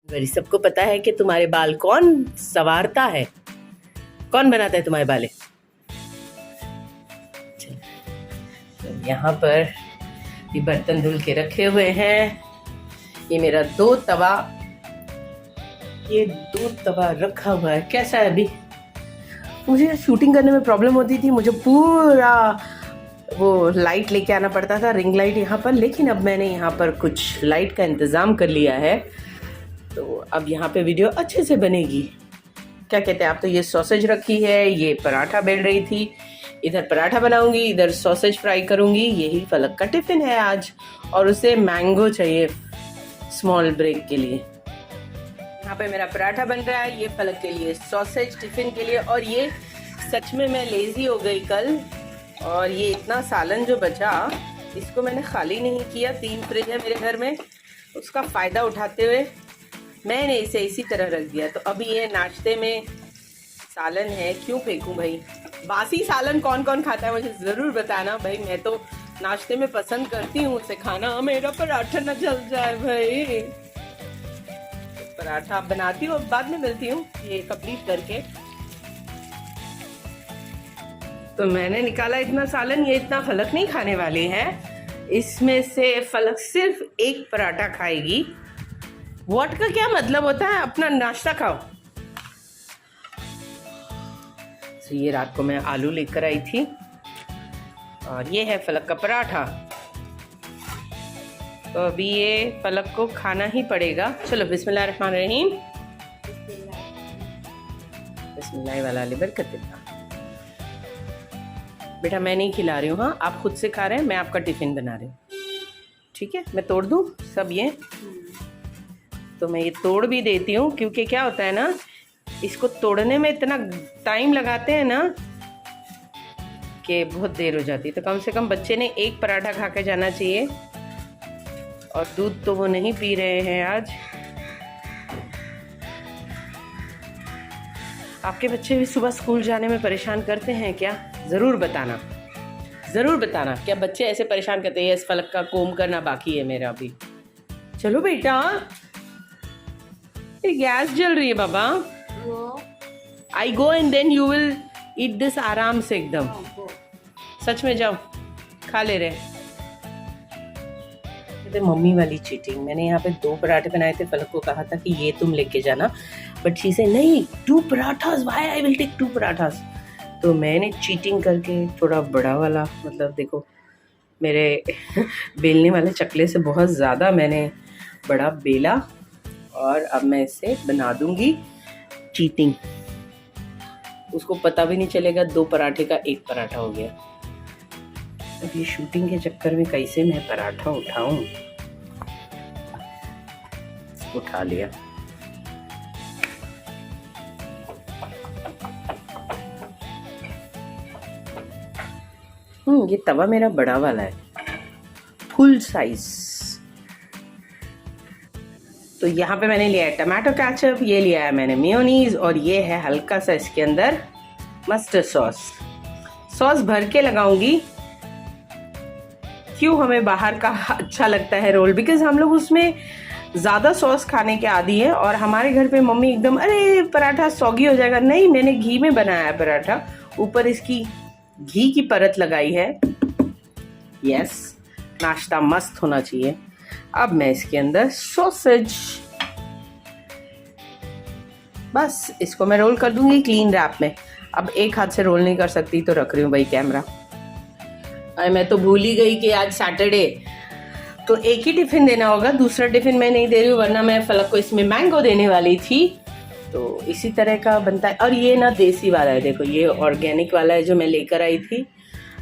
गरी सबको पता है कि तुम्हारे बाल कौन संवारता है, कौन बनाता है तुम्हारे बाल। तो यहाँ पर ये बर्तन धुल के रखे हुए हैं। ये मेरा दो तवा रखा हुआ है। कैसा है अभी? मुझे शूटिंग करने में प्रॉब्लम होती थी, मुझे पूरा वो लाइट लेके आना पड़ता था, रिंग लाइट यहाँ पर, लेकिन अब मैंने यहाँ पर कुछ लाइट का इंतज़ाम कर लिया है, तो अब यहाँ पे वीडियो अच्छे से बनेगी। क्या कहते हैं आप? तो ये सॉसेज रखी है, ये पराठा बेल रही थी, इधर पराठा बनाऊंगी, इधर सॉसेज फ्राई करूंगी। यही फलक का टिफिन है आज, और उसे मैंगो चाहिए स्मॉल ब्रेक के लिए। यहाँ पे मेरा पराठा बन रहा है, ये फलक के लिए सॉसेज टिफिन के लिए। और ये सच में मैं लेजी हो गई कल, और ये इतना सालन जो बचा इसको मैंने खाली नहीं किया। 3 फ्रिज है मेरे घर में, उसका फ़ायदा उठाते हुए मैंने इसे इसी तरह रख दिया। तो अभी ये नाश्ते में सालन है, क्यों फेंकूं भाई? बासी सालन कौन कौन खाता है मुझे ज़रूर बताना भाई। मैं तो नाश्ते में पसंद करती हूँ उसे खाना। मेरा पराठा न जल जाए भाई। पराठा बनाती हूँ, बाद में मिलती हूँ ये कंप्लीट करके। तो मैंने निकाला इतना सालन, ये इतना फलक नहीं खाने वाले हैं। इसमें से फलक सिर्फ एक पराठा खाएगी। व्हाट का क्या मतलब होता है? अपना नाश्ता खाओ। तो ये रात को मैं आलू लेकर आई थी, और ये है फलक का पराठा। तो अभी ये फलक को खाना ही पड़ेगा। चलो बिस्मिल्लाहिर्रहमानिर्रहीम। बिस्मिल्लाह वाला अली बरकत देता। बेटा मैं नहीं खिला रही हूँ, हाँ आप खुद से खा रहे हैं, मैं आपका टिफिन बना रही हूँ, ठीक है? मैं तोड़ दूँ सब ये? तो मैं ये तोड़ भी देती हूँ, क्योंकि क्या होता है ना, इसको तोड़ने में इतना टाइम लगाते हैं ना कि बहुत देर हो जाती है। तो कम से कम बच्चे ने एक पराठा खा के जाना चाहिए, और दूध तो वो नहीं पी रहे हैं आज। आपके बच्चे भी सुबह स्कूल जाने में परेशान करते हैं क्या? ज़रूर बताना, ज़रूर बताना। क्या बच्चे ऐसे परेशान करते हैं? इस फलक का कोम करना बाकी है मेरा अभी। चलो बेटा, गैस जल रही है बाबा। I go and then you will eat this आराम से एकदम। सच में जाओ, खा ले रहे। मम्मी वाली चीटिंग। मैंने यहाँ पे 2 पराठे बनाए थे, फलक को कहा था कि ये तुम लेके जाना, बट शी से नहीं, 2 parathas, why I will take 2 parathas. तो मैंने चीटिंग करके थोड़ा बड़ा वाला, मतलब देखो मेरे बेलने वाले चकले से बहुत ज़्यादा मैंने बड़ा बेला, और अब मैं इसे बना दूंगी चीटिंग। उसको पता भी नहीं चलेगा 2 पराठे का 1 पराठा हो गया। अब ये शूटिंग के चक्कर में कैसे मैं पराठा उठाऊं? उठा लिया। ये तवा मेरा बड़ा वाला है, फुल साइज। तो यहाँ पे मैंने लिया है टमाटो केचप, ये लिया है मैंने मेयोनीज, और ये है हल्का सा इसके अंदर मस्टर्ड सॉस। सॉस भर के लगाऊंगी। क्यों हमें बाहर का अच्छा लगता है रोल? बिकॉज हम लोग उसमें ज़्यादा सॉस खाने के आदी है, और हमारे घर पे मम्मी एकदम अरे पराठा सौगी हो जाएगा। नहीं, मैंने घी में बनाया है पराठा, ऊपर इसकी घी की परत लगाई है। यस, नाश्ता मस्त होना चाहिए। अब मैं इसके अंदर सॉसेज, बस इसको मैं रोल कर दूंगी क्लीन रैप में। अब एक हाथ से रोल नहीं कर सकती, तो रख रही हूँ भाई कैमरा। अरे मैं तो भूल ही गई कि आज सैटरडे, तो एक ही टिफिन देना होगा, दूसरा टिफिन मैं नहीं दे रही हूँ, वरना मैं फलक को इसमें मैंगो देने वाली थी। तो इसी तरह का बनता है। और ये ना देसी वाला है, देखो ये ऑर्गेनिक वाला है जो मैं लेकर आई थी।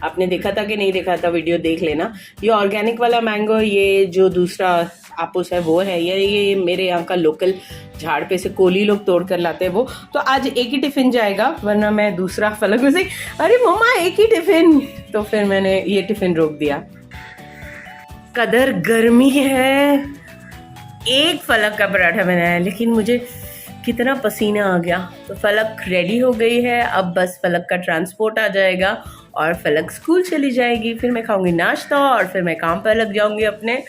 आपने देखा था कि नहीं देखा था, वीडियो देख लेना। ये ऑर्गेनिक वाला मैंगो, ये जो दूसरा आपूस है वो है। ये मेरे यहाँ का लोकल झाड़ पे से कोली लोग तोड़ कर लाते हैं वो। तो आज एक ही टिफिन जाएगा, वरना मैं दूसरा फलक में से अरे मम्मा एक ही टिफिन, तो फिर मैंने ये टिफिन रोक दिया। कदर गर्मी है, एक फलक का पराठा बनाया, लेकिन मुझे कितना पसीना आ गया। तो फलक रेडी हो गई है, अब बस फलक का ट्रांसपोर्ट आ जाएगा और फलक स्कूल चली जाएगी। फिर मैं खाऊंगी नाश्ता और फिर मैं काम पर लग जाऊंगी अपने।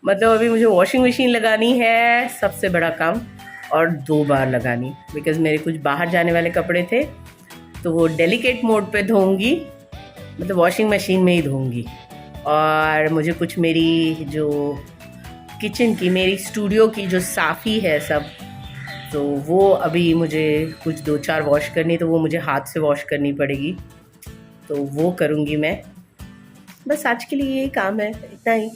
मतलब अभी मुझे वॉशिंग मशीन लगानी है, सबसे बड़ा काम। और 2 बार लगानी, बिकॉज़ मेरे कुछ बाहर जाने वाले कपड़े थे तो वो डेलिकेट मोड पे धोऊंगी, मतलब वॉशिंग मशीन में ही धोऊंगी। और मुझे कुछ मेरी जो किचन की, मेरी स्टूडियो की जो साफ़ी है सब, तो वो अभी मुझे कुछ 2-4 वॉश करनी, तो वो मुझे हाथ से वॉश करनी पड़ेगी, तो वो करूँगी मैं। बस आज के लिए यही काम है, इतना ही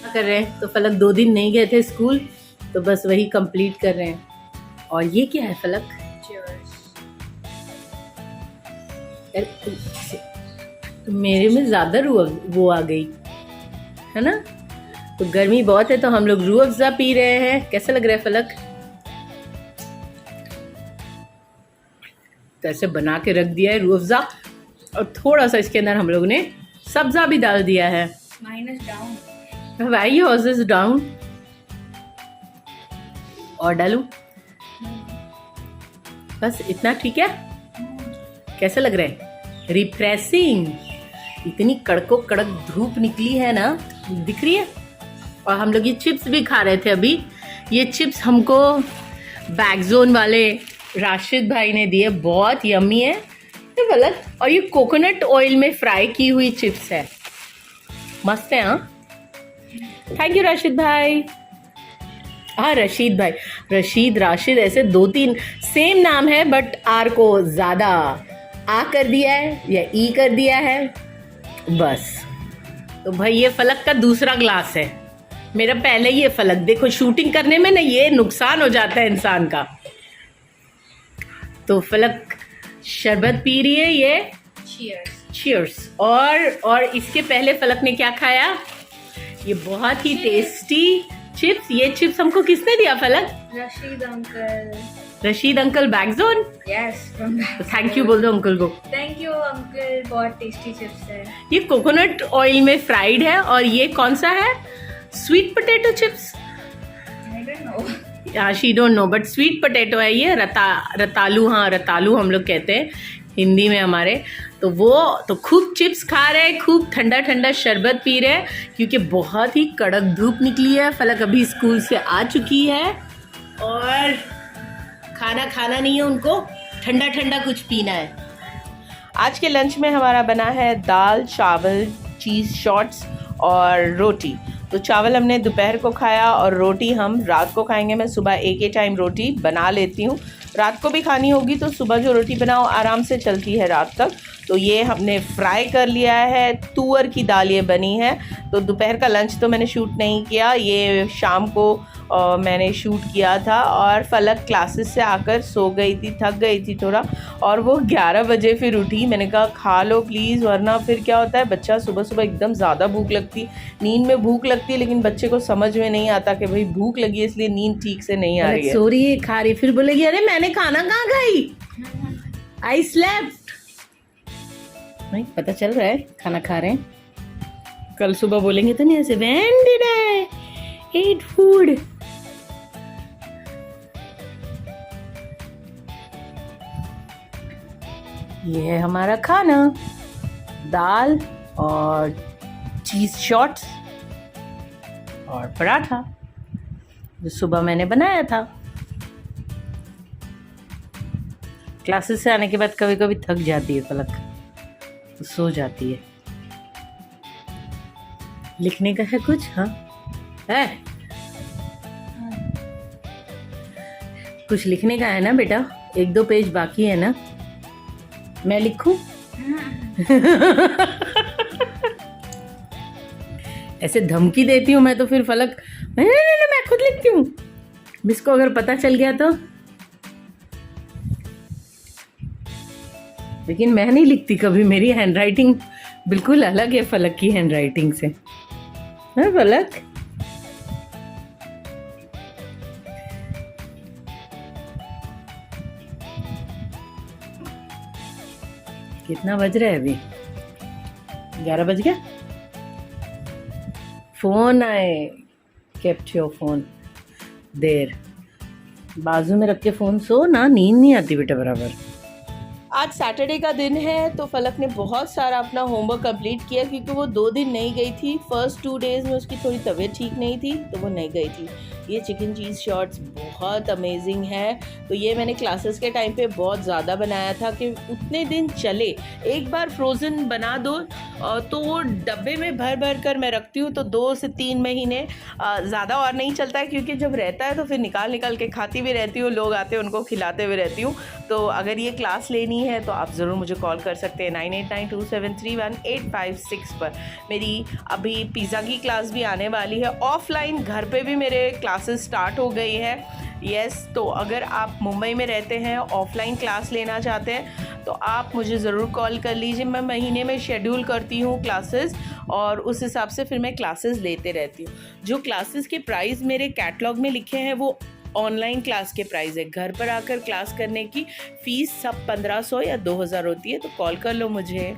कर रहे हैं। तो फलक 2 दिन नहीं गए थे स्कूल, तो बस वही कंप्लीट कर रहे हैं। और ये क्या है फलक? तो मेरे में ज़्यादा वो आ गई है ना। तो गर्मी बहुत है तो हम लोग रूह अफ़ज़ा पी रहे हैं। कैसा लग रहा है फलक? तो ऐसे बना के रख दिया है रूह अफ़ज़ा, और थोड़ा सा इसके अंदर हम लोग ने सब्ज़ा भी डाल दिया है। Minus down, Why yours is down? और डालूं? बस इतना ठीक है। कैसा लग रहा है? रिफ्रेशिंग। इतनी कड़को कड़क धूप निकली है ना, दिख रही है। और हम लोग ये चिप्स भी खा रहे थे अभी। ये चिप्स हमको बैगजोन वाले राशिद भाई ने दिए, बहुत यम्मी है तो गलत। और ये कोकोनट ऑयल में फ्राई की हुई चिप्स है, मस्त है। हाँ, थैंक यू राशिद भाई। हाँ, रशीद भाई, रशीद राशिद ऐसे 2-3 सेम नाम है, बट आर को ज़्यादा आ कर दिया है या ई कर दिया है बस। तो भाई ये फलक का दूसरा ग्लास है, मेरा पहले ही है फलक। देखो शूटिंग करने में ना ये नुकसान हो जाता है इंसान का। तो फलक शरबत पी रही है, ये चीयर्स। और इसके पहले फलक ने क्या खाया? ये बहुत ही टेस्टी चिप्स। ये चिप्स हमको किसने दिया फलक? रशीद अंकल बैगजोन। यस, थैंक यू बोल दो अंकल को। थैंक यू अंकल, बहुत टेस्टी चिप्स है। ये कोकोनट ऑयल में फ्राइड है। और ये कौन सा है? Sweet potato chips. I don't know, she don't know, but sweet potato है ये। रतालू, हाँ रतालू हम लोग कहते हैं हिंदी में हमारे। तो वो तो खूब चिप्स खा रहे हैं, खूब ठंडा ठंडा शरबत पी रहे हैं, क्योंकि बहुत ही कड़क धूप निकली है। फलक अभी स्कूल से आ चुकी है और खाना खाना नहीं है उनको, ठंडा ठंडा कुछ पीना है। आज के लंच में हमारा बना है दाल, चावल, चीज़ शॉट्स और रोटी। तो चावल हमने दोपहर को खाया और रोटी हम रात को खाएंगे। मैं सुबह एक ही टाइम रोटी बना लेती हूँ, रात को भी खानी होगी तो सुबह जो रोटी बनाओ आराम से चलती है रात तक। तो ये हमने फ्राई कर लिया है, तुअर की दाल ये बनी है। तो दोपहर का लंच तो मैंने शूट नहीं किया, ये शाम को मैंने शूट किया था। और फलक क्लासेस से आकर सो गई थी, थक गई थी थोड़ा, और वो 11 बजे फिर उठी। मैंने कहा खा लो प्लीज़, वरना फिर क्या होता है बच्चा सुबह सुबह एकदम ज़्यादा भूख लगती, नींद में भूख लगती है, लेकिन बच्चे को समझ में नहीं आता कि भाई भूख लगी है, इसलिए नींद ठीक से नहीं आ रही है। सो रही है, खा रही, फिर बोलेगी अरे मैंने खाना कहाँ खाई, आई स्लेप्ट। नहीं पता चल रहा है खाना खा रहे हैं, कल सुबह बोलेंगे तो नहीं ऐसे, when did I eat food. ये है हमारा खाना, दाल और चीज़ शॉट्स और पराठा जो सुबह मैंने बनाया था। क्लासेस से आने के बाद कभी कभी थक जाती है फलक, तो सो जाती है। लिखने का है कुछ? हाँ है, कुछ लिखने का है ना बेटा? 1-2 पेज बाकी है ना, मैं लिखूं? ऐसे धमकी देती हूँ मैं तो फिर फलक नहीं, मैं खुद लिखती हूँ। मिस को अगर पता चल गया तो, लेकिन मैं नहीं लिखती कभी, मेरी हैंडराइटिंग बिल्कुल अलग है फलक की हैंडराइटिंग से। है फलक? कितना बज रहा है अभी? 11 बज गया। फोन आए, केप्ट योर फोन देर, बाजू में रख के फोन सो ना, नींद नहीं आती बेटा बराबर। आज सैटरडे का दिन है तो फलक ने बहुत सारा अपना होमवर्क कंप्लीट किया, क्योंकि वो 2 दिन नहीं गई थी। फर्स्ट 2 डेज़ में उसकी थोड़ी तबीयत ठीक नहीं थी तो वो नहीं गई थी। ये चिकन चीज़ शॉर्ट्स बहुत अमेजिंग है। तो ये मैंने क्लासेस के टाइम पे बहुत ज़्यादा बनाया था कि उतने दिन चले। एक बार फ्रोज़न बना दो तो वो डब्बे में भर भर कर मैं रखती हूँ, तो 2 से 3 महीने ज़्यादा और नहीं चलता है, क्योंकि जब रहता है तो फिर निकाल निकाल के खाती भी रहती हूँ, लोग आते हैं उनको खिलाते हुए रहती हूँ। तो अगर ये क्लास लेनी है तो आप ज़रूर मुझे कॉल कर सकते हैं 9892731856 पर। मेरी अभी पिज़्ज़ा की क्लास भी आने वाली है, ऑफलाइन घर पे भी मेरे क्लासेस स्टार्ट हो गई है। यस, तो अगर आप मुंबई में रहते हैं, ऑफलाइन क्लास लेना चाहते हैं, तो आप मुझे ज़रूर कॉल कर लीजिए। मैं महीने में शेड्यूल करती हूँ क्लासेस, और उस हिसाब से फिर मैं क्लासेस लेते रहती हूँ। जो क्लासेस के प्राइस मेरे कैटलॉग में लिखे हैं वो ऑनलाइन क्लास के प्राइस है। घर पर आकर क्लास करने की फ़ीस सब 1500 या 2000 होती है। तो कॉल कर लो मुझे।